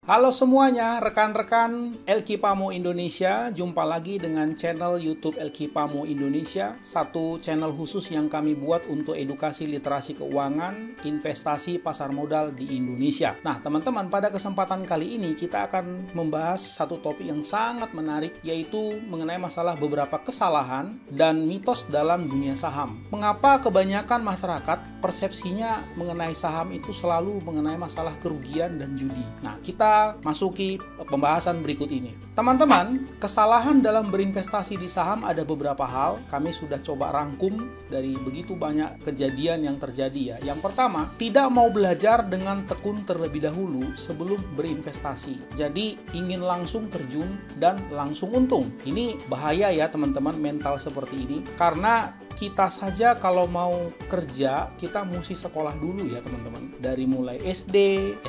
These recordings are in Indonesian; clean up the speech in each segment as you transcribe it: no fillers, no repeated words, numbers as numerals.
Halo semuanya, rekan-rekan Elki Pamo Indonesia. Jumpa lagi dengan channel YouTube Elki Pamo Indonesia, satu channel khusus yang kami buat untuk edukasi literasi keuangan, investasi pasar modal di Indonesia. Nah, teman-teman, pada kesempatan kali ini kita akan membahas satu topik yang sangat menarik, yaitu mengenai masalah beberapa kesalahan dan mitos dalam dunia saham. Mengapa kebanyakan masyarakat persepsinya mengenai saham itu selalu mengenai masalah kerugian dan judi? Nah, kita masuki pembahasan berikut ini. Teman-teman, kesalahan dalam berinvestasi di saham ada beberapa hal. Kami sudah coba rangkum dari begitu banyak kejadian yang terjadi ya. Yang pertama, tidak mau belajar dengan tekun terlebih dahulu sebelum berinvestasi. Jadi, ingin langsung terjun dan langsung untung. Ini bahaya ya teman-teman, mental seperti ini. Karena kita saja kalau mau kerja, kita mesti sekolah dulu ya teman-teman. Dari mulai SD,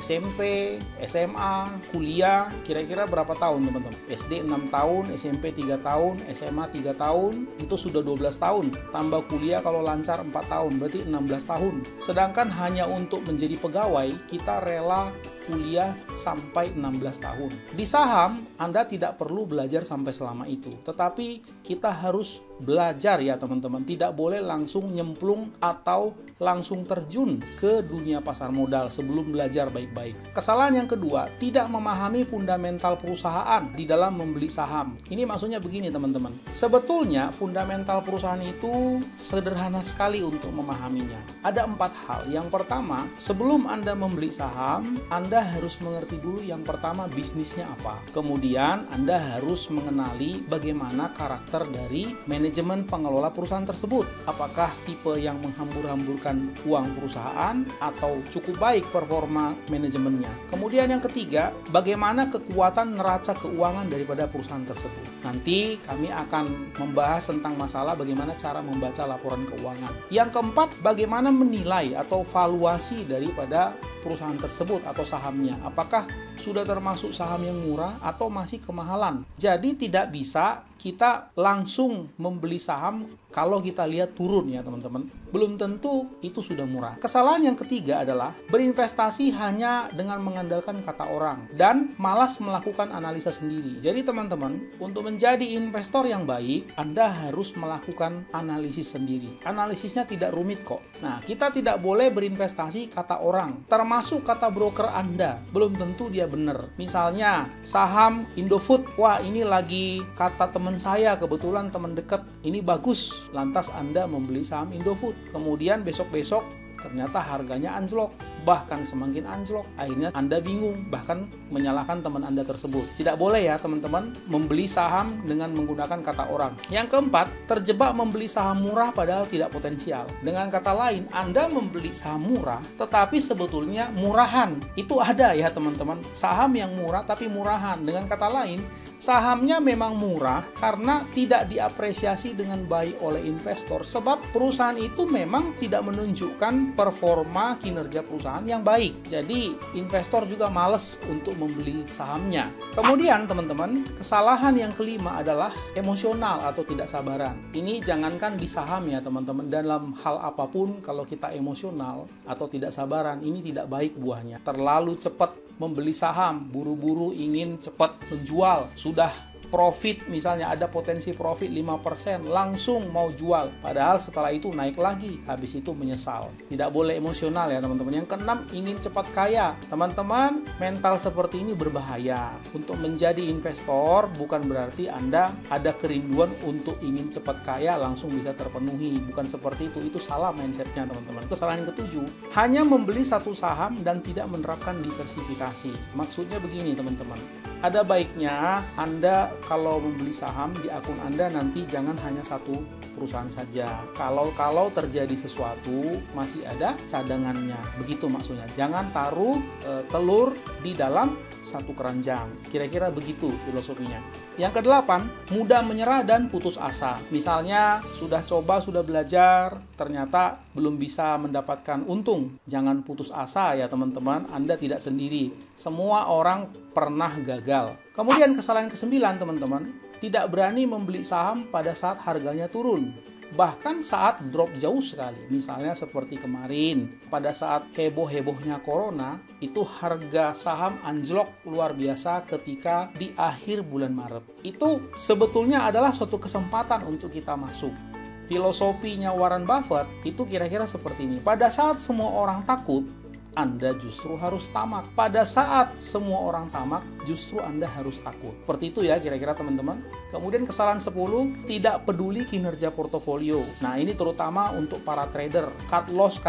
SMP, SMA, kuliah, kira-kira berapa tahun teman-teman? SD 6 tahun, SMP 3 tahun, SMA 3 tahun, itu sudah 12 tahun. Tambah kuliah kalau lancar 4 tahun, berarti 16 tahun. Sedangkan hanya untuk menjadi pegawai, kita rela kuliah sampai 16 tahun. Di saham, Anda tidak perlu belajar sampai selama itu. Tetapi kita harus belajar ya teman-teman. Tidak boleh langsung nyemplung atau langsung terjun ke dunia pasar modal sebelum belajar baik-baik. Kesalahan yang kedua, tidak memahami fundamental perusahaan di dalam membeli saham. Ini maksudnya begini teman-teman. Sebetulnya fundamental perusahaan itu sederhana sekali untuk memahaminya. Ada 4 hal. Yang pertama, sebelum Anda membeli saham, Anda harus mengerti dulu yang pertama bisnisnya apa. Kemudian Anda harus mengenali bagaimana karakter dari manajemen pengelola perusahaan tersebut. Apakah tipe yang menghambur-hamburkan uang perusahaan atau cukup baik performa manajemennya. Kemudian yang ketiga, bagaimana kekuatan neraca keuangan daripada perusahaan tersebut. Nanti kami akan membahas tentang masalah bagaimana cara membaca laporan keuangan. Yang keempat, bagaimana menilai atau valuasi daripada perusahaan tersebut atau sahamnya. Apakah sudah termasuk saham yang murah atau masih kemahalan. Jadi tidak bisa kita langsung membeli saham kalau kita lihat turun ya teman-teman. Belum tentu itu sudah murah. Kesalahan yang ketiga adalah berinvestasi hanya dengan mengandalkan kata orang dan malas melakukan analisa sendiri. Jadi teman-teman, untuk menjadi investor yang baik, Anda harus melakukan analisis sendiri. Analisisnya tidak rumit kok. Nah, kita tidak boleh berinvestasi kata orang, termasuk kata broker Anda. Belum tentu dia benar. Misalnya, saham Indofood, wah ini lagi kata teman saya, kebetulan teman dekat, ini bagus. Lantas Anda membeli saham Indofood. Kemudian besok-besok ternyata harganya anjlok, bahkan semakin anjlok. Akhirnya Anda bingung, bahkan menyalahkan teman Anda tersebut. Tidak boleh ya teman-teman membeli saham dengan menggunakan kata orang. Yang keempat, terjebak membeli saham murah padahal tidak potensial. Dengan kata lain, Anda membeli saham murah, tetapi sebetulnya murahan. Itu ada ya teman-teman. Saham yang murah tapi murahan. Dengan kata lain, sahamnya memang murah karena tidak diapresiasi dengan baik oleh investor, sebab perusahaan itu memang tidak menunjukkan performa kinerja perusahaan yang baik. Jadi investor juga males untuk membeli sahamnya. Kemudian teman-teman, kesalahan yang kelima adalah emosional atau tidak sabaran. Ini jangankan di saham ya teman-teman, dalam hal apapun kalau kita emosional atau tidak sabaran, ini tidak baik buahnya. Terlalu cepat membeli saham, buru-buru ingin cepat menjual, sudah profit misalnya ada potensi profit 5%, langsung mau jual. Padahal setelah itu naik lagi, habis itu menyesal. Tidak boleh emosional ya teman-teman. Yang keenam, ingin cepat kaya. Teman-teman, mental seperti ini berbahaya. Untuk menjadi investor bukan berarti Anda ada kerinduan untuk ingin cepat kaya langsung bisa terpenuhi. Bukan seperti itu salah mindsetnya teman-teman. Kesalahan yang ketujuh, hanya membeli satu saham dan tidak menerapkan diversifikasi. Maksudnya begini teman-teman, ada baiknya Anda kalau membeli saham di akun Anda nanti jangan hanya satu perusahaan saja. Kalau terjadi sesuatu masih ada cadangannya. Begitu maksudnya. Jangan taruh telur di dalam satu keranjang. Kira-kira begitu filosofinya. Yang kedelapan, mudah menyerah dan putus asa. Misalnya sudah coba, sudah belajar, ternyata belum bisa mendapatkan untung. Jangan putus asa ya teman-teman. Anda tidak sendiri. Semua orang pernah gagal. Kemudian kesalahan ke-9 teman-teman, tidak berani membeli saham pada saat harganya turun. bahkan saat drop jauh sekali. Misalnya seperti kemarin, pada saat heboh-hebohnya corona, itu harga saham anjlok luar biasa ketika di akhir bulan Maret. Itu sebetulnya adalah suatu kesempatan untuk kita masuk. Filosofinya Warren Buffett itu kira-kira seperti ini. Pada saat semua orang takut, Anda justru harus tamak. Pada saat semua orang tamak, justru Anda harus takut. Seperti itu ya kira-kira teman-teman. Kemudian kesalahan 10, tidak peduli kinerja portofolio. Nah, ini terutama untuk para trader. Cut loss,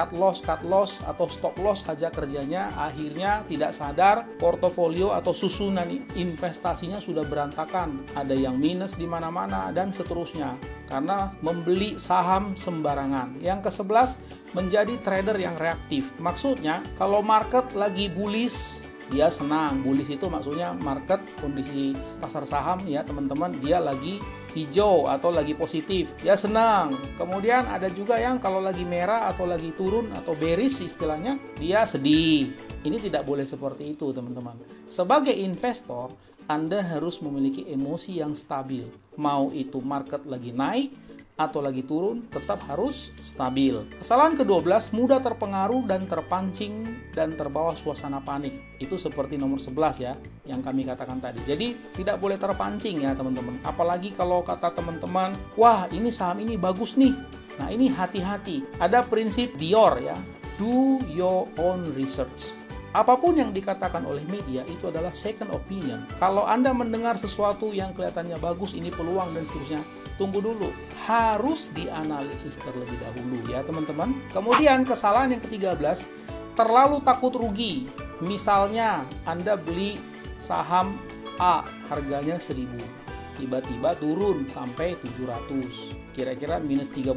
atau stop loss saja kerjanya. Akhirnya tidak sadar portofolio atau susunan investasinya sudah berantakan. Ada yang minus di mana-mana dan seterusnya. Karena membeli saham sembarangan. Yang ke-11, menjadi trader yang reaktif. Maksudnya, kalau market lagi bullish, dia senang. Bullish itu maksudnya market, kondisi pasar saham ya teman-teman, dia lagi hijau atau lagi positif, dia senang. Kemudian ada juga yang kalau lagi merah atau lagi turun atau bearish istilahnya, dia sedih. Ini tidak boleh seperti itu teman-teman. Sebagai investor, Anda harus memiliki emosi yang stabil. Mau itu market lagi naik atau lagi turun, tetap harus stabil. Kesalahan ke-12, mudah terpengaruh dan terpancing dan terbawa suasana panik. Itu seperti nomor 11 ya, yang kami katakan tadi. Jadi, tidak boleh terpancing ya teman-teman. Apalagi kalau kata teman-teman, wah ini saham ini bagus nih. Nah ini hati-hati. Ada prinsip Dior ya, do your own research. Apapun yang dikatakan oleh media itu adalah second opinion. Kalau Anda mendengar sesuatu yang kelihatannya bagus, ini peluang dan seterusnya, tunggu dulu. Harus dianalisis terlebih dahulu ya teman-teman. Kemudian kesalahan yang ke-13, terlalu takut rugi. Misalnya Anda beli saham A, harganya 1.000. Tiba-tiba turun sampai 700. Kira-kira minus 30%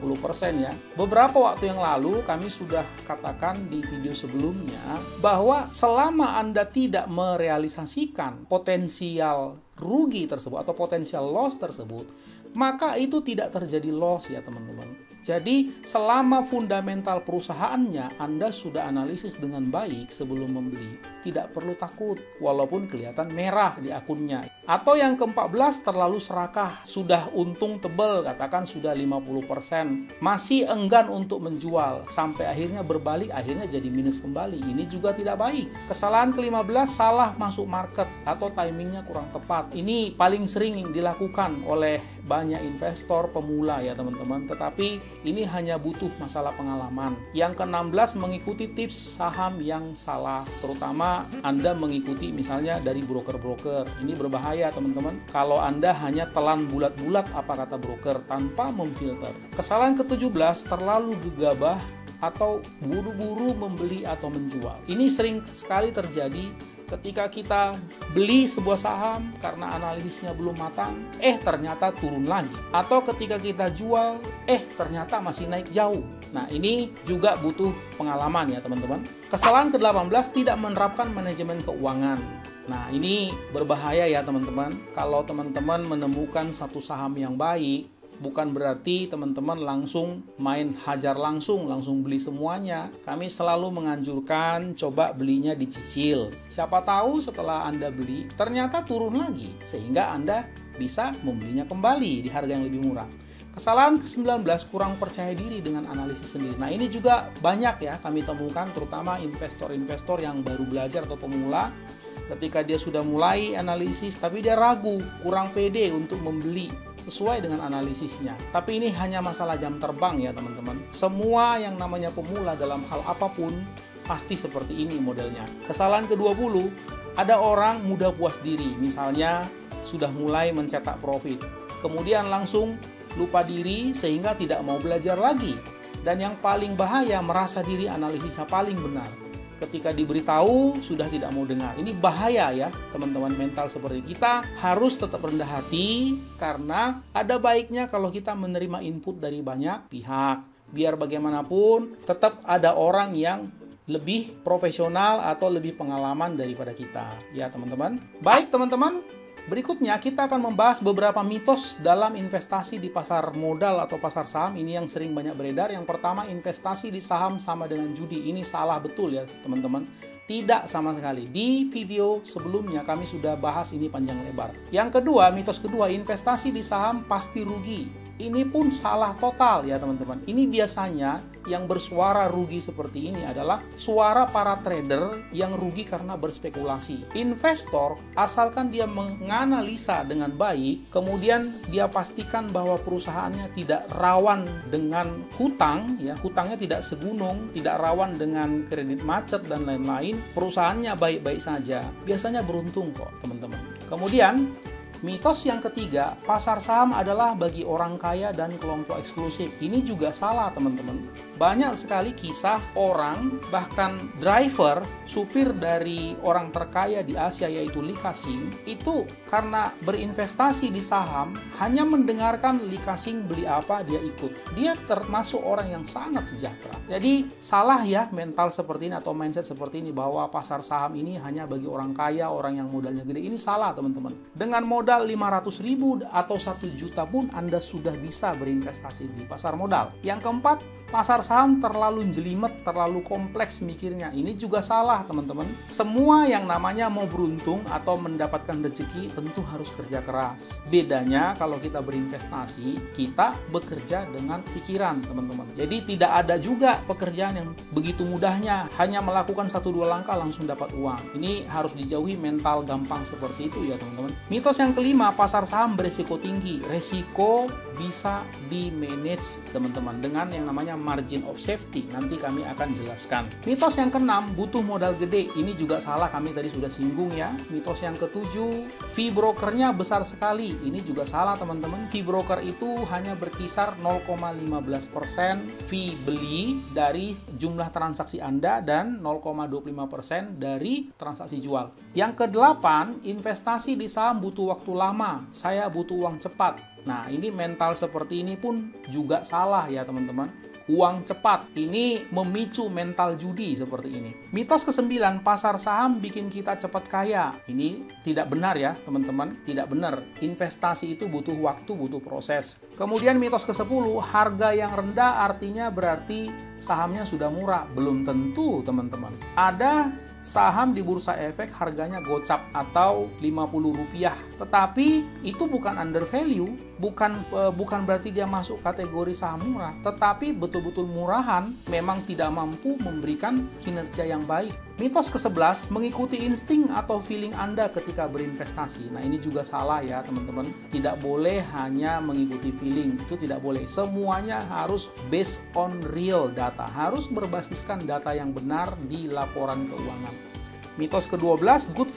ya. Beberapa waktu yang lalu kami sudah katakan di video sebelumnya bahwa selama Anda tidak merealisasikan potensial rugi tersebut atau potensial loss tersebut, maka itu tidak terjadi loss ya teman-teman. Jadi selama fundamental perusahaannya Anda sudah analisis dengan baik sebelum membeli, tidak perlu takut walaupun kelihatan merah di akunnya. Atau yang ke-14, terlalu serakah, sudah untung tebal, katakan sudah 50%, masih enggan untuk menjual, sampai akhirnya berbalik, akhirnya jadi minus kembali. Ini juga tidak baik. Kesalahan ke-15, salah masuk market atau timingnya kurang tepat. Ini paling sering dilakukan oleh banyak investor pemula ya teman-teman, tetapi ini hanya butuh masalah pengalaman. Yang ke-16, mengikuti tips saham yang salah, terutama Anda mengikuti misalnya dari broker-broker. Ini berbahaya teman-teman kalau Anda hanya telan bulat-bulat apa kata broker tanpa memfilter. Kesalahan ke-17, terlalu gegabah atau buru-buru membeli atau menjual. Ini sering sekali terjadi ketika kita beli sebuah saham karena analisisnya belum matang, ternyata turun lagi. Atau ketika kita jual, ternyata masih naik jauh. Nah, ini juga butuh pengalaman ya teman-teman. Kesalahan ke-18, tidak menerapkan manajemen keuangan. Nah, ini berbahaya ya teman-teman. Kalau teman-teman menemukan satu saham yang baik, bukan berarti teman-teman langsung main hajar langsung beli semuanya. Kami selalu menganjurkan coba belinya dicicil. Siapa tahu setelah Anda beli ternyata turun lagi, sehingga Anda bisa membelinya kembali di harga yang lebih murah. Kesalahan ke-19, kurang percaya diri dengan analisis sendiri. Nah, ini juga banyak ya kami temukan, terutama investor-investor yang baru belajar atau pemula. Ketika dia sudah mulai analisis, tapi dia ragu, kurang pede untuk membeli sesuai dengan analisisnya. Tapi ini hanya masalah jam terbang ya teman-teman. Semua yang namanya pemula dalam hal apapun pasti seperti ini modelnya. Kesalahan ke-20, ada orang mudah puas diri. Misalnya sudah mulai mencetak profit, kemudian langsung lupa diri sehingga tidak mau belajar lagi. Dan yang paling bahaya, merasa diri analisisnya paling benar. Ketika diberitahu sudah tidak mau dengar. Ini bahaya ya teman-teman, mental seperti kita harus tetap rendah hati, karena ada baiknya kalau kita menerima input dari banyak pihak. Biar bagaimanapun tetap ada orang yang lebih profesional atau lebih pengalaman daripada kita ya teman-teman. Baik teman-teman, berikutnya kita akan membahas beberapa mitos dalam investasi di pasar modal atau pasar saham. Ini yang sering banyak beredar. Yang pertama, investasi di saham sama dengan judi. Ini salah betul ya teman-teman. Tidak sama sekali. Di video sebelumnya kami sudah bahas ini panjang lebar. Yang kedua, mitos kedua, investasi di saham pasti rugi. Ini pun salah total ya teman-teman. Ini biasanya yang bersuara rugi seperti ini adalah suara para trader yang rugi karena berspekulasi. Investor, asalkan dia menganalisa dengan baik, kemudian dia pastikan bahwa perusahaannya tidak rawan dengan hutang, ya, hutangnya tidak segunung, tidak rawan dengan kredit macet dan lain-lain, perusahaannya baik-baik saja. Biasanya beruntung kok teman-teman. Kemudian mitos yang ketiga, pasar saham adalah bagi orang kaya dan kelompok eksklusif. Ini juga salah teman-teman. Banyak sekali kisah orang, bahkan driver, supir dari orang terkaya di Asia yaitu Lee Ka-shing, itu karena berinvestasi di saham, hanya mendengarkan Lee Ka-shing beli apa, dia ikut. Dia termasuk orang yang sangat sejahtera. Jadi salah ya mental seperti ini atau mindset seperti ini bahwa pasar saham ini hanya bagi orang kaya, orang yang modalnya gede. Ini salah teman-teman. Dengan modal 500.000 atau 1 juta pun Anda sudah bisa berinvestasi di pasar modal. Yang keempat, pasar saham terlalu jelimet, terlalu kompleks mikirnya. Ini juga salah teman-teman. Semua yang namanya mau beruntung atau mendapatkan rezeki tentu harus kerja keras. Bedanya kalau kita berinvestasi, kita bekerja dengan pikiran teman-teman. Jadi tidak ada juga pekerjaan yang begitu mudahnya hanya melakukan 1-2 langkah langsung dapat uang. Ini harus dijauhi mental gampang seperti itu ya teman-teman. Mitos yang kelima, pasar saham beresiko tinggi. Resiko bisa di-manage teman-teman dengan yang namanya margin of safety. Nanti kami akan jelaskan. Mitos yang keenam, butuh modal gede. Ini juga salah, kami tadi sudah singgung ya. Mitos yang ketujuh, fee brokernya besar sekali. Ini juga salah teman-teman. Fee broker itu hanya berkisar 0,15% fee beli dari jumlah transaksi Anda dan 0,25% dari transaksi jual. Yang kedelapan, investasi di saham butuh waktu lama. Saya butuh uang cepat. Nah, ini mental seperti ini pun juga salah ya teman-teman. Uang cepat ini memicu mental judi seperti ini. Mitos ke-9, pasar saham bikin kita cepat kaya. Ini tidak benar ya teman-teman, tidak benar. Investasi itu butuh waktu, butuh proses. Kemudian mitos ke-10, harga yang rendah artinya berarti sahamnya sudah murah. Belum tentu teman-teman. Ada saham di bursa efek harganya gocap atau Rp50. Tetapi itu bukan under value, bukan berarti dia masuk kategori saham murah, tetapi betul-betul murahan memang tidak mampu memberikan kinerja yang baik. Mitos ke-11, mengikuti insting atau feeling Anda ketika berinvestasi. Nah, ini juga salah ya teman-teman. Tidak boleh hanya mengikuti feeling, itu tidak boleh. Semuanya harus based on real data, harus berbasiskan data yang benar di laporan keuangan. Mitos ke-12, good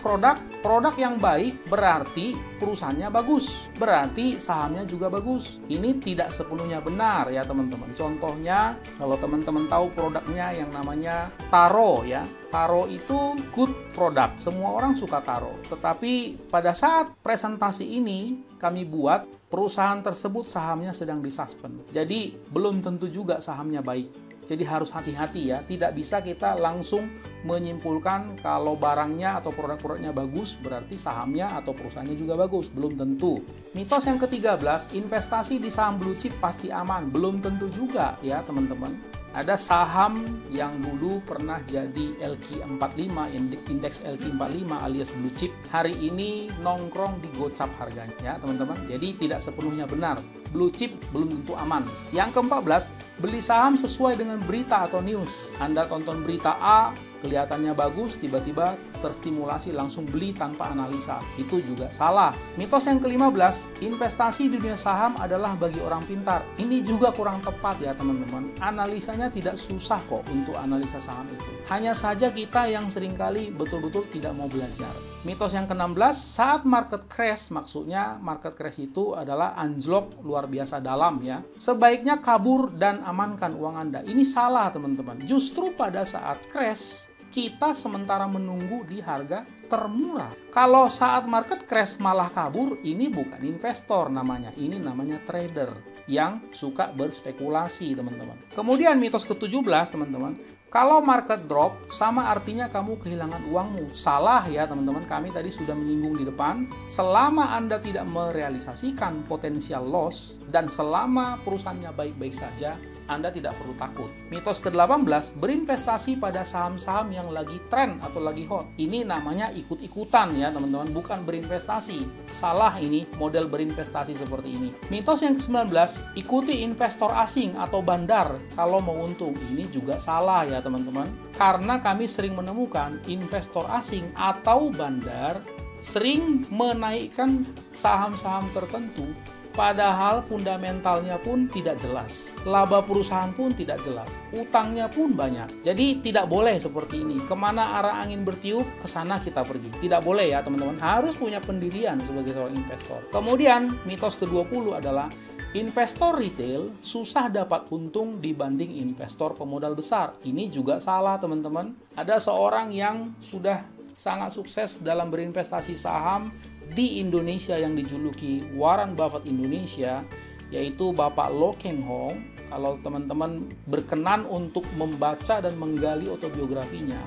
produk yang baik berarti perusahaannya bagus, berarti sahamnya juga bagus. Ini tidak sepenuhnya benar ya teman-teman. Contohnya, kalau teman-teman tahu produknya yang namanya Taro ya. Taro itu good product, semua orang suka Taro. Tetapi pada saat presentasi ini kami buat, perusahaan tersebut sahamnya sedang disuspend. Jadi belum tentu juga sahamnya baik. Jadi harus hati-hati ya, tidak bisa kita langsung menyimpulkan kalau barangnya atau produk-produknya bagus, berarti sahamnya atau perusahaannya juga bagus. Belum tentu. Mitos yang ke-13, investasi di saham blue chip pasti aman. Belum tentu juga ya teman-teman. Ada saham yang dulu pernah jadi LQ45, indeks LQ45 alias blue chip, hari ini nongkrong di gocap harganya ya teman-teman. Jadi tidak sepenuhnya benar. Blue chip belum tentu aman. Yang ke-14, beli saham sesuai dengan berita atau news. Anda tonton berita A, kelihatannya bagus, tiba-tiba terstimulasi langsung beli tanpa analisa. Itu juga salah. Mitos yang ke-15, investasi di dunia saham adalah bagi orang pintar. Ini juga kurang tepat ya teman-teman. Analisanya tidak susah kok untuk analisa saham itu. Hanya saja kita yang seringkali betul-betul tidak mau belajar. Mitos yang ke-16, saat market crash, maksudnya market crash itu adalah anjlok luar biasa dalam ya. Sebaiknya kabur dan amankan uang Anda. Ini salah teman-teman. Justru pada saat crash, kita sementara menunggu di harga termurah. Kalau saat market crash malah kabur, ini bukan investor namanya. Ini namanya trader yang suka berspekulasi teman-teman. Kemudian mitos ke-17 teman-teman, kalau market drop sama artinya kamu kehilangan uangmu. Salah ya teman-teman, kami tadi sudah menyinggung di depan. Selama Anda tidak merealisasikan potensial loss dan selama perusahaannya baik-baik saja, Anda tidak perlu takut. Mitos ke-18, berinvestasi pada saham-saham yang lagi tren atau lagi hot. Ini namanya ikut-ikutan ya teman-teman, bukan berinvestasi. Salah ini model berinvestasi seperti ini. Mitos yang ke-19, ikuti investor asing atau bandar kalau mau untung. Ini juga salah ya teman-teman. Karena kami sering menemukan investor asing atau bandar sering menaikkan saham-saham tertentu, padahal fundamentalnya pun tidak jelas. Laba perusahaan pun tidak jelas. Utangnya pun banyak. Jadi tidak boleh seperti ini. Kemana arah angin bertiup, ke sana kita pergi. Tidak boleh ya teman-teman. Harus punya pendirian sebagai seorang investor. Kemudian mitos ke-20 adalah investor retail susah dapat untung dibanding investor pemodal besar. Ini juga salah teman-teman. Ada seorang yang sudah sangat sukses dalam berinvestasi saham di Indonesia yang dijuluki Warren Buffett Indonesia, yaitu Bapak Lo Keng Hong. Kalau teman-teman berkenan untuk membaca dan menggali autobiografinya,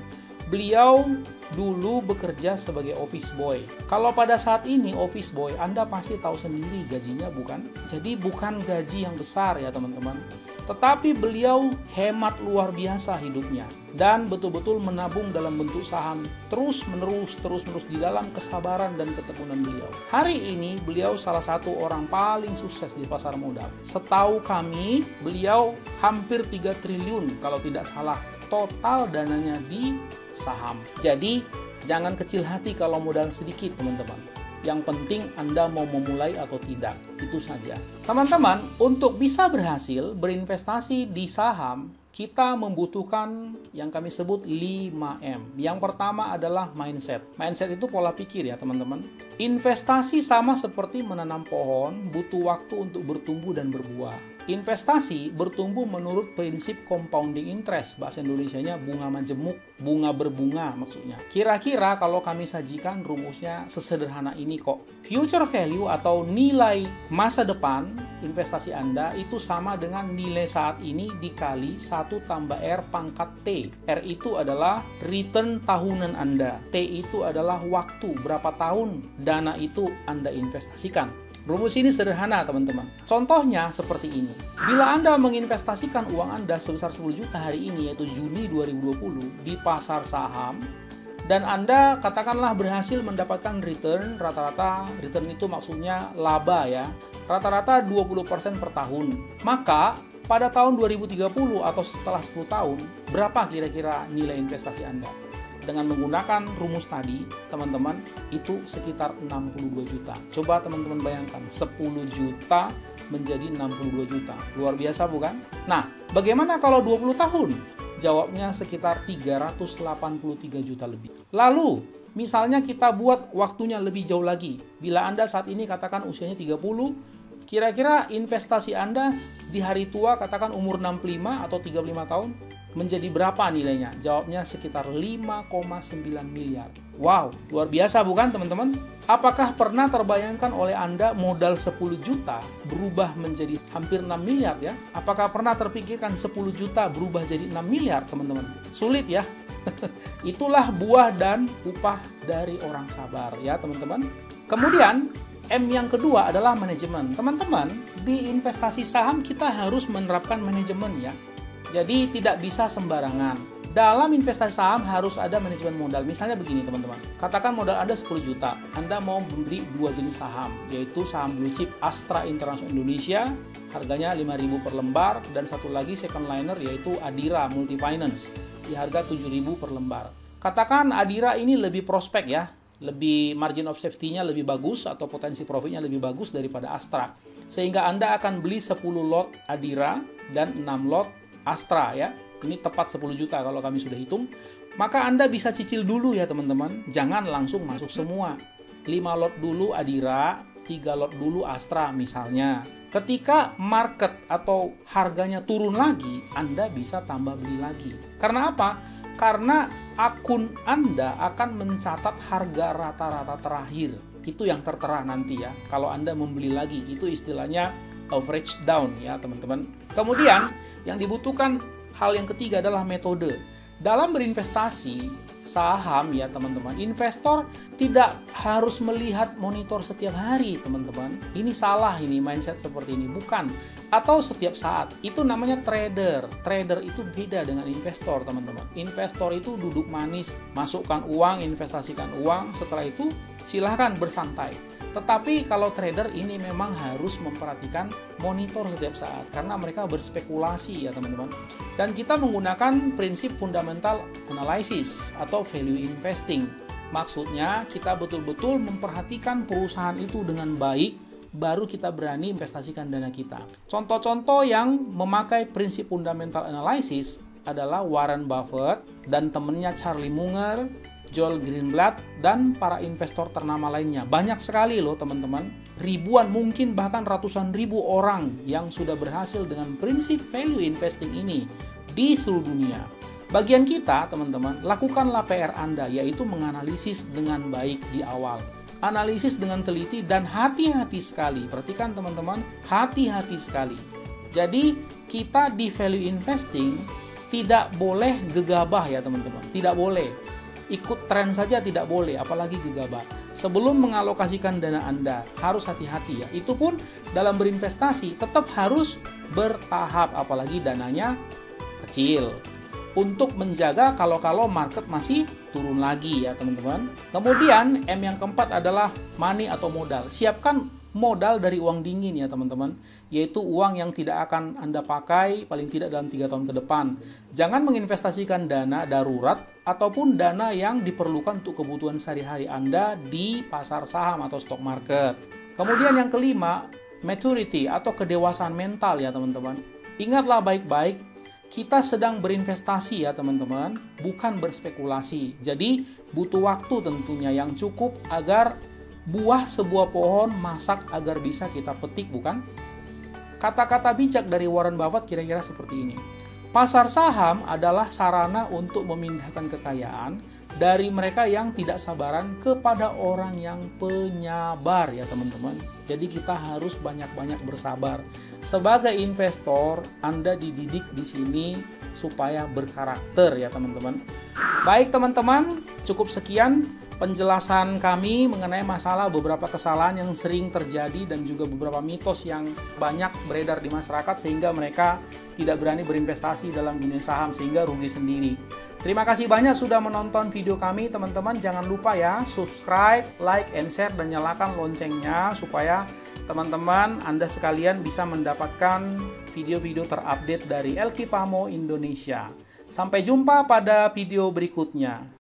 beliau dulu bekerja sebagai office boy. Kalau pada saat ini office boy, Anda pasti tahu sendiri gajinya bukan? Jadi bukan gaji yang besar ya teman-teman. Tetapi beliau hemat luar biasa hidupnya dan betul-betul menabung dalam bentuk saham terus-menerus di dalam kesabaran dan ketekunan beliau. Hari ini beliau salah satu orang paling sukses di pasar modal. Setahu kami, beliau hampir 3 triliun kalau tidak salah total dananya di saham. Jadi jangan kecil hati kalau modal sedikit teman-teman. Yang penting Anda mau memulai atau tidak, itu saja. Teman-teman, untuk bisa berhasil berinvestasi di saham, kita membutuhkan yang kami sebut 5M. Yang pertama adalah mindset. Mindset itu pola pikir ya teman-teman. Investasi sama seperti menanam pohon, butuh waktu untuk bertumbuh dan berbuah. Investasi bertumbuh menurut prinsip compounding interest, bahasa Indonesianya bunga majemuk, bunga berbunga maksudnya. Kira-kira kalau kami sajikan rumusnya sesederhana ini kok. Future value atau nilai masa depan investasi Anda itu sama dengan nilai saat ini dikali 1 tambah R pangkat T. R itu adalah return tahunan Anda. T itu adalah waktu, berapa tahun dana itu Anda investasikan. Rumus ini sederhana teman-teman. Contohnya seperti ini. Bila Anda menginvestasikan uang Anda sebesar 10 juta hari ini, yaitu Juni 2020 di pasar saham, dan Anda katakanlah berhasil mendapatkan return, rata-rata return itu maksudnya laba ya, rata-rata 20% per tahun. Maka pada tahun 2030 atau setelah 10 tahun, berapa kira-kira nilai investasi Anda? Dengan menggunakan rumus tadi, teman-teman, itu sekitar 62 juta. Coba teman-teman bayangkan, 10 juta menjadi 62 juta. Luar biasa bukan? Nah, bagaimana kalau 20 tahun? Jawabnya sekitar 383 juta lebih. Lalu, misalnya kita buat waktunya lebih jauh lagi. Bila Anda saat ini katakan usianya 30, kira-kira investasi Anda di hari tua, katakan umur 65 atau 35 tahun, menjadi berapa nilainya? Jawabnya sekitar 5,9 miliar. Wow, luar biasa bukan teman-teman? Apakah pernah terbayangkan oleh Anda modal 10 juta berubah menjadi hampir 6 miliar ya? Apakah pernah terpikirkan 10 juta berubah jadi 6 miliar teman-teman? Sulit ya? Itulah buah dan upah dari orang sabar ya teman-teman. Kemudian M yang kedua adalah manajemen. Teman-teman, di investasi saham kita harus menerapkan manajemen ya. Jadi tidak bisa sembarangan. Dalam investasi saham harus ada manajemen modal. Misalnya begini teman-teman. Katakan modal Anda 10 juta. Anda mau membeli 2 jenis saham, yaitu saham blue chip Astra International Indonesia, harganya 5.000 per lembar, dan satu lagi second liner yaitu Adira Multifinance di harga 7.000 per lembar. Katakan Adira ini lebih prospek ya, lebih margin of safety-nya lebih bagus atau potensi profitnya lebih bagus daripada Astra. Sehingga Anda akan beli 10 lot Adira dan 6 lot Astra ya. Ini tepat 10 juta kalau kami sudah hitung. Maka Anda bisa cicil dulu ya teman-teman. Jangan langsung masuk semua. 5 lot dulu Adira, 3 lot dulu Astra misalnya. Ketika market atau harganya turun lagi, Anda bisa tambah beli lagi. Karena apa? Karena akun Anda akan mencatat harga rata-rata terakhir. Itu yang tertera nanti ya. Kalau Anda membeli lagi, itu istilahnya average down ya teman-teman. Kemudian yang dibutuhkan hal yang ketiga adalah metode. Dalam berinvestasi, saham ya teman-teman, investor tidak harus melihat monitor setiap hari teman-teman. Ini salah, ini mindset seperti ini, bukan. Atau setiap saat, itu namanya trader. Trader itu beda dengan investor teman-teman. Investor itu duduk manis, masukkan uang, investasikan uang, setelah itu silahkan bersantai. Tetapi kalau trader ini memang harus memperhatikan monitor setiap saat karena mereka berspekulasi ya teman-teman. Dan kita menggunakan prinsip fundamental analysis atau value investing. Maksudnya kita betul-betul memperhatikan perusahaan itu dengan baik, baru kita berani investasikan dana kita. Contoh-contoh yang memakai prinsip fundamental analysis adalah Warren Buffett dan temannya Charlie Munger, Joel Greenblatt, dan para investor ternama lainnya. Banyak sekali loh teman-teman, ribuan mungkin bahkan ratusan ribu orang yang sudah berhasil dengan prinsip value investing ini di seluruh dunia. Bagian kita teman-teman, lakukanlah PR Anda, yaitu menganalisis dengan baik di awal. Analisis dengan teliti dan hati-hati sekali. Perhatikan teman-teman, hati-hati sekali. Jadi kita di value investing tidak boleh gegabah ya teman-teman, tidak boleh. Ikut tren saja tidak boleh, apalagi gegabah. Sebelum mengalokasikan dana Anda, harus hati-hati ya. Itu pun dalam berinvestasi tetap harus bertahap, apalagi dananya kecil. Untuk menjaga kalau market masih turun lagi ya teman-teman. Kemudian M yang keempat adalah money atau modal. Siapkan modal dari uang dingin ya teman-teman, yaitu uang yang tidak akan Anda pakai paling tidak dalam 3 tahun ke depan. Jangan menginvestasikan dana darurat ataupun dana yang diperlukan untuk kebutuhan sehari-hari Anda di pasar saham atau stock market. Kemudian yang kelima, maturity atau kedewasaan mental ya teman-teman. Ingatlah baik-baik, kita sedang berinvestasi ya teman-teman, bukan berspekulasi. Jadi butuh waktu tentunya yang cukup agar buah sebuah pohon masak agar bisa kita petik, bukan? Kata-kata bijak dari Warren Buffett kira-kira seperti ini. Pasar saham adalah sarana untuk memindahkan kekayaan dari mereka yang tidak sabaran kepada orang yang penyabar ya teman-teman. Jadi kita harus banyak-banyak bersabar. Sebagai investor, Anda dididik di sini supaya berkarakter ya teman-teman. Baik teman-teman, cukup sekian penjelasan kami mengenai masalah beberapa kesalahan yang sering terjadi dan juga beberapa mitos yang banyak beredar di masyarakat sehingga mereka tidak berani berinvestasi dalam dunia saham sehingga rugi sendiri. Terima kasih banyak sudah menonton video kami teman-teman. Jangan lupa ya subscribe, like, and share dan nyalakan loncengnya supaya teman-teman Anda sekalian bisa mendapatkan video-video terupdate dari El Kipamo Indonesia. Sampai jumpa pada video berikutnya.